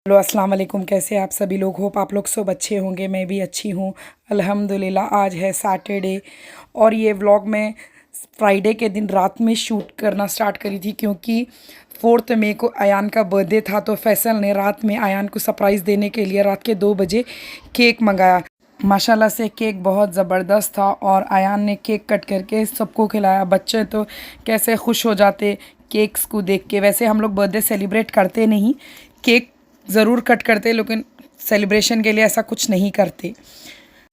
Hello अस्सलाम वालेकुम। कैसे आप सभी लोग? होप आप लोग सब अच्छे होंगे। मैं भी अच्छी हूँ अल्हम्दुलिल्लाह। आज है सैटरडे और ये व्लॉग मैं फ्राइडे के दिन रात में शूट करना स्टार्ट करी थी क्योंकि 4 मई को अयान का बर्थडे था। तो फैसल ने रात में अयान को सरप्राइज़ देने के लिए रात के 2 बजे केक मंगाया। माशाल्लाह से केक बहुत ज़बरदस्त था और अयान ने केक कट करके सबको खिलाया। बच्चे तो कैसे खुश हो जाते केक्स को देख के। वैसे हम लोग बर्थडे सेलिब्रेट करते नहीं, केक ज़रूर कट करते लेकिन सेलिब्रेशन के लिए ऐसा कुछ नहीं करते।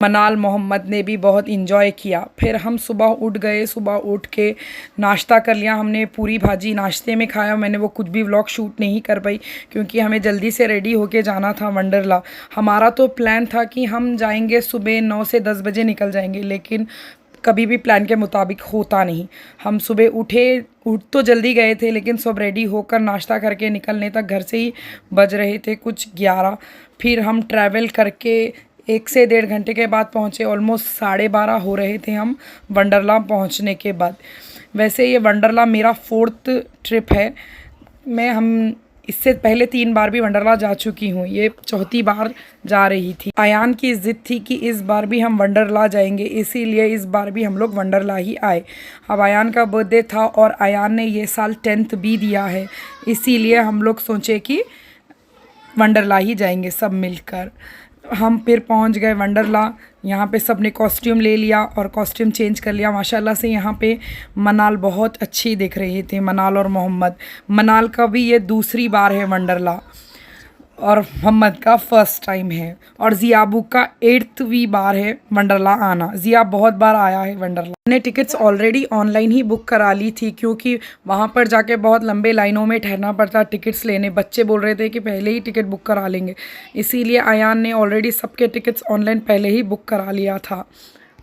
मनाल मोहम्मद ने भी बहुत इंजॉय किया। फिर हम सुबह उठ गए, सुबह उठ के नाश्ता कर लिया हमने। पूरी भाजी नाश्ते में खाया। मैंने वो कुछ भी व्लॉग शूट नहीं कर पाई क्योंकि हमें जल्दी से रेडी होके जाना था वंडरला। हमारा तो प्लान था कि हम जाएंगे सुबह 9 से 10 बजे निकल जाएंगे, लेकिन कभी भी प्लान के मुताबिक होता नहीं। हम सुबह उठ तो जल्दी गए थे लेकिन सब रेडी होकर नाश्ता करके निकलने तक घर से ही बज रहे थे कुछ 11। फिर हम ट्रैवल करके 1 से 1.5 घंटे के बाद पहुँचे। ऑलमोस्ट 12:30 हो रहे थे हम वंडरला पहुँचने के बाद। वैसे ये वंडरला मेरा 4th ट्रिप है। हम इससे पहले 3 बार भी वंडरला जा चुकी हूँ, ये 4थी बार जा रही थी। अयान की ज़िद थी कि इस बार भी हम वंडरला जाएंगे, इसीलिए इस बार भी हम लोग वंडरला ही आए। अब अयान का बर्थडे था और अयान ने ये साल 10th भी दिया है, इसीलिए हम लोग सोचे कि वंडरला ही जाएंगे सब मिलकर। हम फिर पहुंच गए वंडरला। यहाँ पे सब ने कॉस्ट्यूम ले लिया और कॉस्ट्यूम चेंज कर लिया। माशाल्लाह से यहाँ पे मनाल बहुत अच्छी दिख रही थी, मनाल और मोहम्मद। मनाल का भी ये दूसरी बार है वंडरला और मोहम्मद का फर्स्ट टाइम है और ज़ियाबू का 8वीं बार है वंडरला आना। ज़िया बहुत बार आया है वंडरला। मैंने टिकट्स ऑलरेडी ऑनलाइन ही बुक करा ली थी क्योंकि वहाँ पर जाके बहुत लंबे लाइनों में ठहरना पड़ता टिकट्स लेने। बच्चे बोल रहे थे कि पहले ही टिकट बुक करा लेंगे, इसीलिए अयान ने ऑलरेडी सबके टिकट्स ऑनलाइन पहले ही बुक करा लिया था।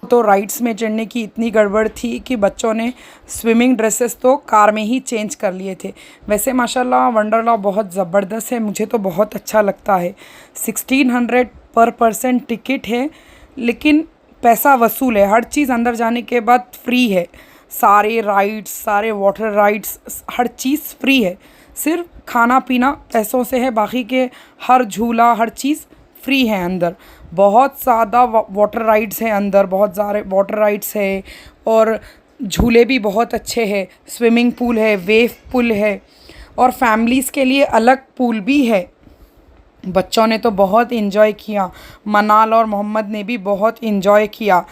तो राइड्स में चढ़ने की इतनी गड़बड़ थी कि बच्चों ने स्विमिंग ड्रेसेस तो कार में ही चेंज कर लिए थे। वैसे माशाल्लाह वंडरला बहुत ज़बरदस्त है, मुझे तो बहुत अच्छा लगता है। 1600 पर पर्सन टिकट है लेकिन पैसा वसूल है। हर चीज़ अंदर जाने के बाद फ्री है। सारे राइड्स, सारे वाटर राइड्स, हर चीज़ फ्री है। सिर्फ खाना पीना पैसों से है, बाकी के हर झूला हर चीज़ फ्री है अंदर। बहुत ज़्यादा वाटर राइड्स हैं अंदर, बहुत सारे वाटर राइड्स है और झूले भी बहुत अच्छे हैं। स्विमिंग पूल है, वेव पूल है और फैमिलीज़ के लिए अलग पूल भी है। बच्चों ने तो बहुत इन्जॉय किया। मनाल और मोहम्मद ने भी बहुत इन्जॉय किया।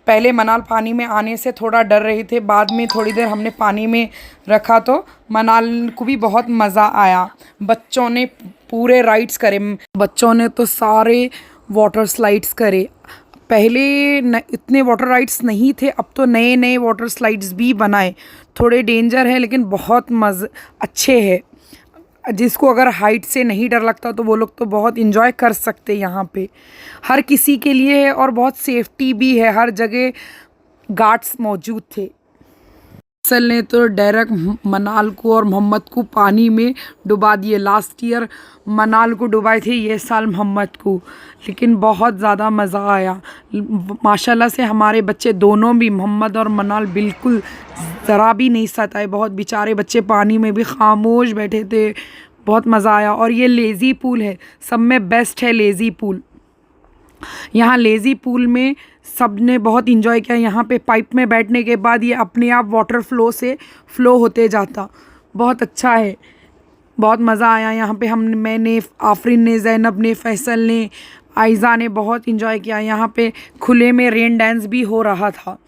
पहले मनाल पानी में आने से थोड़ा डर रहे थे, बाद में थोड़ी देर हमने पानी में रखा तो मनाल को भी बहुत मज़ा आया। बच्चों ने पूरे राइड्स करे। बच्चों ने तो सारे वाटर स्लाइड्स करे। पहले इतने वाटर राइड्स नहीं थे, अब तो नए नए वाटर स्लाइड्स भी बनाए। थोड़े डेंजर है लेकिन बहुत अच्छे हैं। जिसको अगर हाइट से नहीं डर लगता तो वो लोग तो बहुत इन्जॉय कर सकते। यहाँ पे हर किसी के लिए है और बहुत सेफ्टी भी है, हर जगह गार्ड्स मौजूद थे। फैसल ने तो डायरेक्ट मनाल को और मोहम्मद को पानी में डुबा दिए। लास्ट ईयर मनाल को डुबाए थे, ये साल मोहम्मद को, लेकिन बहुत ज़्यादा मज़ा आया। माशाल्लाह से हमारे बच्चे दोनों भी, मोहम्मद और मनाल, बिल्कुल ज़रा भी नहीं सताए। बहुत बेचारे बच्चे पानी में भी खामोश बैठे थे, बहुत मज़ा आया। और ये लेज़ी पूल है, सब में बेस्ट है लेज़ी पूल। यहाँ लेज़ी पूल में सब ने बहुत इंजॉय किया। यहाँ पे पाइप में बैठने के बाद ये अपने आप वाटर फ्लो से फ्लो होते जाता, बहुत अच्छा है, बहुत मज़ा आया। यहाँ पे मैंने, आफरीन ने, ज़ैनब ने, फैसल ने, आयज़ा ने बहुत इंजॉय किया। यहाँ पे खुले में रेन डांस भी हो रहा था।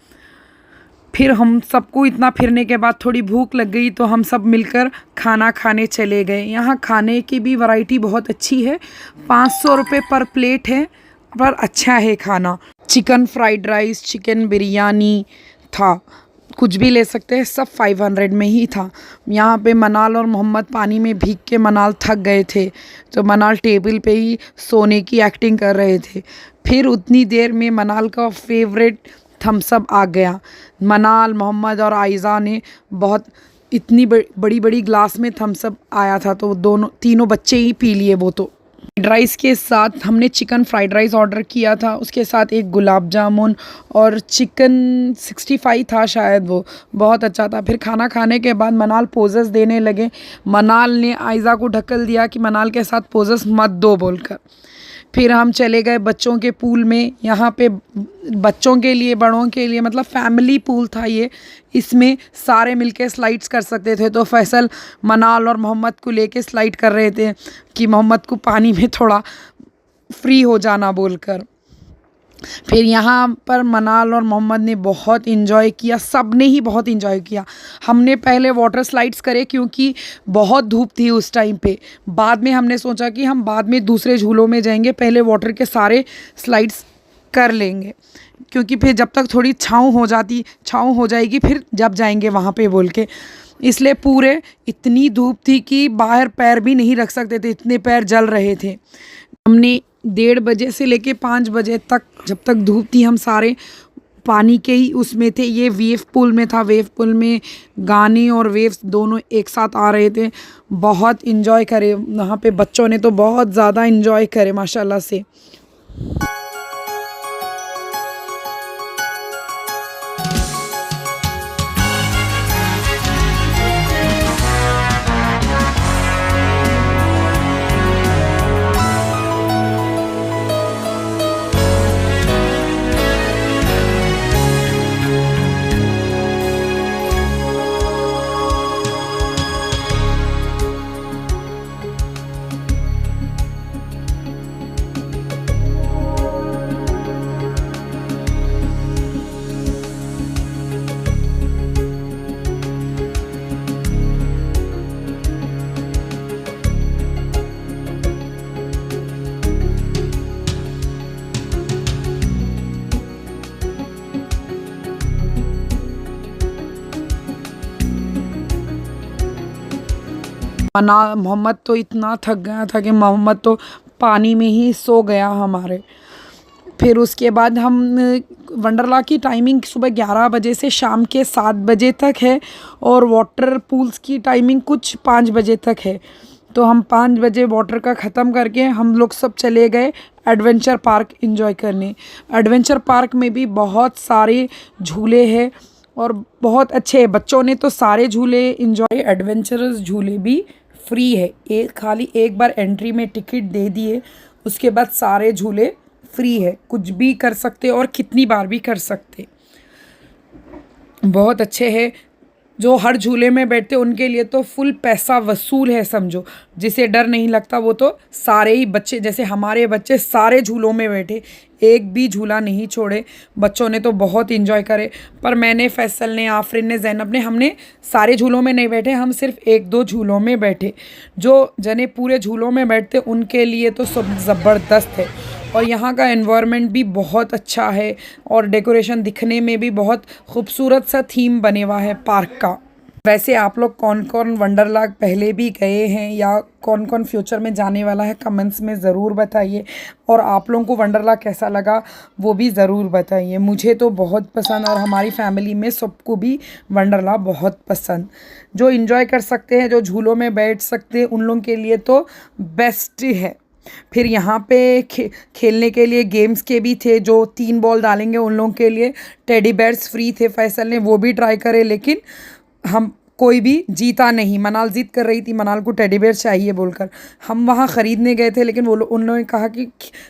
फिर हम सबको इतना फिरने के बाद थोड़ी भूख लग गई तो हम सब मिलकर खाना खाने चले गए। यहाँ खाने की भी वैरायटी बहुत अच्छी है। 500 रुपये पर प्लेट है पर अच्छा है खाना। Chicken fried rice, chicken biryani था, कुछ भी ले सकते हैं, सब 500 में ही था। यहाँ पे मनाल और मोहम्मद पानी में भीग के मनाल थक गए थे तो मनाल टेबल पे ही सोने की एक्टिंग कर रहे थे। फिर उतनी देर में मनाल का फेवरेट थम्स अप आ गया। मनाल, मोहम्मद और आयज़ा ने बहुत इतनी बड़ी बड़ी ग्लास में थम्स अप आया था तो तीनों बच्चे ही पी लिए वो तो। फ्राइड राइस के साथ हमने चिकन फ्राइड राइस ऑर्डर किया था, उसके साथ एक गुलाब जामुन और चिकन 65 था शायद, वो बहुत अच्छा था। फिर खाना खाने के बाद मनाल पोजेस देने लगे। मनाल ने आयज़ा को ढकेल दिया कि मनाल के साथ पोजेस मत दो बोलकर। फिर हम चले गए बच्चों के पूल में। यहाँ पे बच्चों के लिए, बड़ों के लिए, मतलब फैमिली पूल था ये। इसमें सारे मिलके स्लाइड्स कर सकते थे। तो फैसल मनाल और मोहम्मद को लेके स्लाइड कर रहे थे कि मोहम्मद को पानी में थोड़ा फ्री हो जाना बोलकर। फिर यहाँ पर मनाल और मोहम्मद ने बहुत इन्जॉय किया, सब ने ही बहुत इन्जॉय किया। हमने पहले वाटर स्लाइड्स करे क्योंकि बहुत धूप थी उस टाइम पे। बाद में हमने सोचा कि हम बाद में दूसरे झूलों में जाएंगे, पहले वाटर के सारे स्लाइड्स कर लेंगे क्योंकि फिर जब तक थोड़ी छाँव हो जाएगी फिर जब जाएंगे वहाँ पे बोल के। इसलिए पूरे इतनी धूप थी कि बाहर पैर भी नहीं रख सकते थे, इतने पैर जल रहे थे। हमने 1:30 बजे से लेके 5 बजे तक, जब तक धूप थी, हम सारे पानी के ही उसमें थे। ये वेव पूल में था। वेव पूल में गाने और वेव्स दोनों एक साथ आ रहे थे। बहुत इन्जॉय करे वहाँ पे। बच्चों ने तो बहुत ज़्यादा इन्जॉय करे माशाल्लाह से। मोहम्मद तो इतना थक गया था कि मोहम्मद तो पानी में ही सो गया हमारे। फिर उसके बाद हम वंडरला की टाइमिंग सुबह 11 बजे से शाम के 7 बजे तक है और वाटर पूल्स की टाइमिंग कुछ 5 बजे तक है। तो हम 5 बजे वाटर का ख़त्म करके हम लोग सब चले गए एडवेंचर पार्क एंजॉय करने। एडवेंचर पार्क में भी बहुत सारे झूले हैं और बहुत अच्छे हैं। बच्चों ने तो सारे झूले एंजॉय। एडवेंचरस झूले भी फ्री है, खाली एक बार एंट्री में टिकट दे दिए, उसके बाद सारे झूले फ्री है। कुछ भी कर सकते और कितनी बार भी कर सकते। बहुत अच्छे हैं। जो हर झूले में बैठते उनके लिए तो फुल पैसा वसूल है समझो। जिसे डर नहीं लगता वो तो सारे ही बच्चे, जैसे हमारे बच्चे सारे झूलों में बैठे, एक भी झूला नहीं छोड़े। बच्चों ने तो बहुत इन्जॉय करे। पर मैंने, फैसल ने, आफरीन ने, जैनब ने, हमने सारे झूलों में नहीं बैठे, हम सिर्फ 1-2 झूलों में बैठे। जो जने पूरे झूलों में बैठते उनके लिए तो सब ज़बरदस्त है। और यहाँ का एनवायरनमेंट भी बहुत अच्छा है और डेकोरेशन दिखने में भी बहुत खूबसूरत सा थीम बने हुआ है पार्क का। वैसे आप लोग कौन कौन वंडरला पहले भी गए हैं या कौन कौन फ्यूचर में जाने वाला है, कमेंट्स में ज़रूर बताइए। और आप लोगों को वंडरला कैसा लगा वो भी ज़रूर बताइए। मुझे तो बहुत पसंद और हमारी फैमिली में सबको भी वंडरला बहुत पसंद। जो इन्जॉय कर सकते हैं, जो झूलों में बैठ सकते हैं, उन लोगों के लिए तो बेस्ट है। फिर यहाँ पे खेलने के लिए गेम्स के भी थे। जो 3 बॉल डालेंगे उन लोगों के लिए टेडी बेयर्स फ्री थे। फैसल ने वो भी ट्राई करे लेकिन हम कोई भी जीता नहीं। मनाल ज़िद कर रही थी, मनाल को टेडी बेयर चाहिए बोलकर। हम वहाँ ख़रीदने गए थे लेकिन उन लोगों ने कहा कि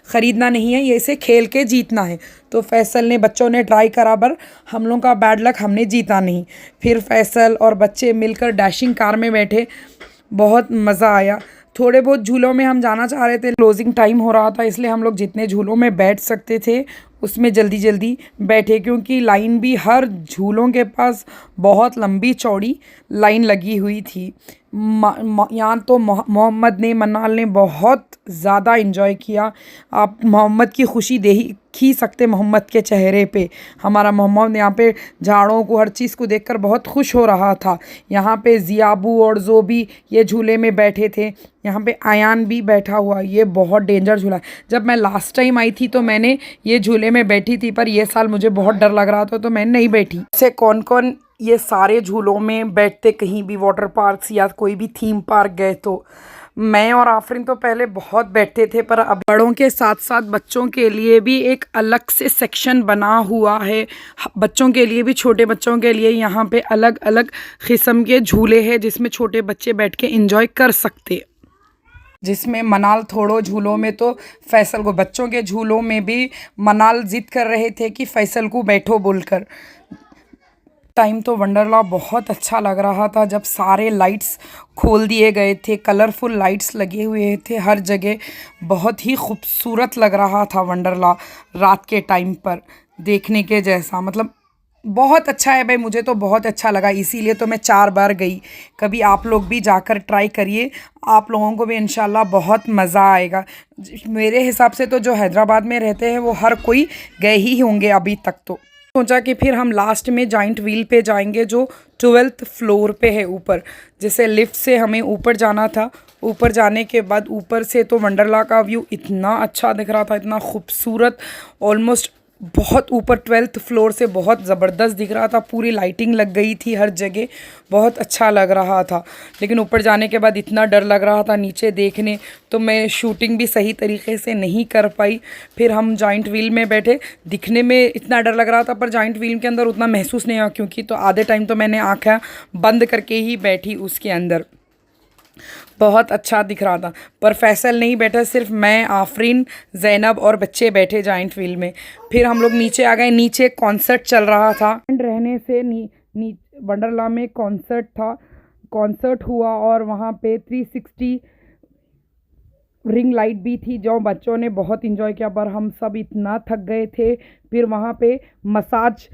ख़रीदना नहीं है, ये इसे खेल के जीतना है। तो फैसल ने, बच्चों ने ट्राई करा पर हम लोगों का बैड लक, हमने जीता नहीं। फिर फैसल और बच्चे मिलकर डैशिंग कार में बैठे, बहुत मज़ा आया। थोड़े बहुत झूलों में हम जाना चाह रहे थे, क्लोजिंग टाइम हो रहा था, इसलिए हम लोग जितने झूलों में बैठ सकते थे उसमें जल्दी जल्दी बैठे क्योंकि लाइन भी हर झूलों के पास बहुत लंबी चौड़ी लाइन लगी हुई थी। यहाँ तो मोहम्मद ने, मनाल ने बहुत ज़्यादा इन्जॉय किया। आप मोहम्मद की खुशी देख ही सकते मोहम्मद के चेहरे पे। हमारा मोहम्मद यहाँ पे झाड़ों को, हर चीज़ को देखकर बहुत खुश हो रहा था। यहाँ पे ज़ियाबू और जो भी ये झूले में बैठे थे। यहाँ पे आयान भी बैठा हुआ, ये बहुत डेंजर झूला है। जब मैं लास्ट टाइम आई थी तो मैंने ये झूले में बैठी थी, पर ये साल मुझे बहुत डर लग रहा था तो मैं नहीं बैठी। से कौन कौन ये सारे झूलों में बैठते कहीं भी वाटर पार्क्स या कोई भी थीम पार्क गए तो मैं और आफरीन तो पहले बहुत बैठते थे, पर अब बड़ों के साथ साथ बच्चों के लिए भी एक अलग से सेक्शन बना हुआ है। बच्चों के लिए भी, छोटे बच्चों के लिए यहाँ पे अलग अलग किस्म के झूले हैं जिसमें छोटे बच्चे बैठ के एंजॉय कर सकते। जिसमें मनाल थोड़ो झूलों में तो फैसल को, बच्चों के झूलों में भी मनाल जिद कर रहे थे कि फैसल को बैठो बोलकर। टाइम तो वंडरला बहुत अच्छा लग रहा था जब सारे लाइट्स खोल दिए गए थे, कलरफुल लाइट्स लगे हुए थे हर जगह। बहुत ही खूबसूरत लग रहा था वंडरला रात के टाइम पर देखने के जैसा। मतलब बहुत अच्छा है भाई, मुझे तो बहुत अच्छा लगा, इसीलिए तो मैं 4 बार गई। कभी आप लोग भी जाकर ट्राई करिए, आप लोगों को भी इंशाल्लाह बहुत मज़ा आएगा। मेरे हिसाब से तो जो हैदराबाद में रहते हैं वो हर कोई गए ही होंगे अभी तक। तो सोचा कि फिर हम लास्ट में जाइंट व्हील पे जाएंगे जो 12th फ्लोर पे है ऊपर। जैसे लिफ्ट से हमें ऊपर जाना था, ऊपर जाने के बाद ऊपर से तो वंडरला का व्यू इतना अच्छा दिख रहा था, इतना खूबसूरत, ऑलमोस्ट बहुत ऊपर 12th फ्लोर से बहुत ज़बरदस्त दिख रहा था। पूरी लाइटिंग लग गई थी हर जगह, बहुत अच्छा लग रहा था। लेकिन ऊपर जाने के बाद इतना डर लग रहा था नीचे देखने, तो मैं शूटिंग भी सही तरीके से नहीं कर पाई। फिर हम जॉइंट व्हील में बैठे, दिखने में इतना डर लग रहा था पर जॉइंट व्हील के अंदर उतना महसूस नहीं हुआ, क्योंकि तो आधे टाइम तो मैंने आँखें बंद करके ही बैठी उसके अंदर। बहुत अच्छा दिख रहा था, पर फैसल नहीं बैठा, सिर्फ मैं, आफरीन, ज़ैनब और बच्चे बैठे जॉइंट व्हील में। फिर हम लोग नीचे आ गए, नीचे कॉन्सर्ट चल रहा था। रहने से वंडरला में कॉन्सर्ट था, कॉन्सर्ट हुआ और वहाँ पे 360 रिंग लाइट भी थी जो बच्चों ने बहुत इंजॉय किया, पर हम सब इतना थक गए थे। फिर वहाँ पे मसाज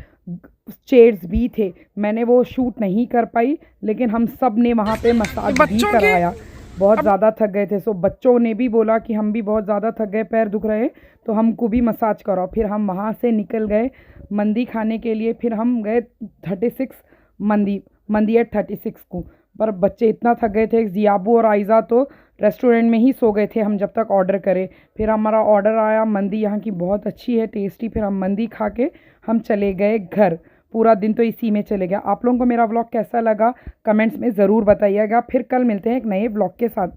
चेयर्स भी थे, मैंने वो शूट नहीं कर पाई, लेकिन हम सब ने वहाँ पे मसाज भी कराया। बहुत ज़्यादा थक गए थे, सो बच्चों ने भी बोला कि हम भी बहुत ज़्यादा थक गए, पैर दुख रहे, तो हमको भी मसाज कराओ। फिर हम वहाँ से निकल गए मंदी खाने के लिए। फिर हम गए 36 मंदी एट 36 को, पर बच्चे इतना थक गए थे, जियाबू और आयज़ा तो रेस्टोरेंट में ही सो गए थे हम जब तक ऑर्डर करें। फिर हमारा ऑर्डर आया, मंदी यहाँ की बहुत अच्छी है, टेस्टी। फिर हम मंदी खा के हम चले गए घर। पूरा दिन तो इसी में चले गया। आप लोगों को मेरा व्लॉग कैसा लगा कमेंट्स में ज़रूर बताइएगा। फिर कल मिलते हैं एक नए व्लॉग के साथ।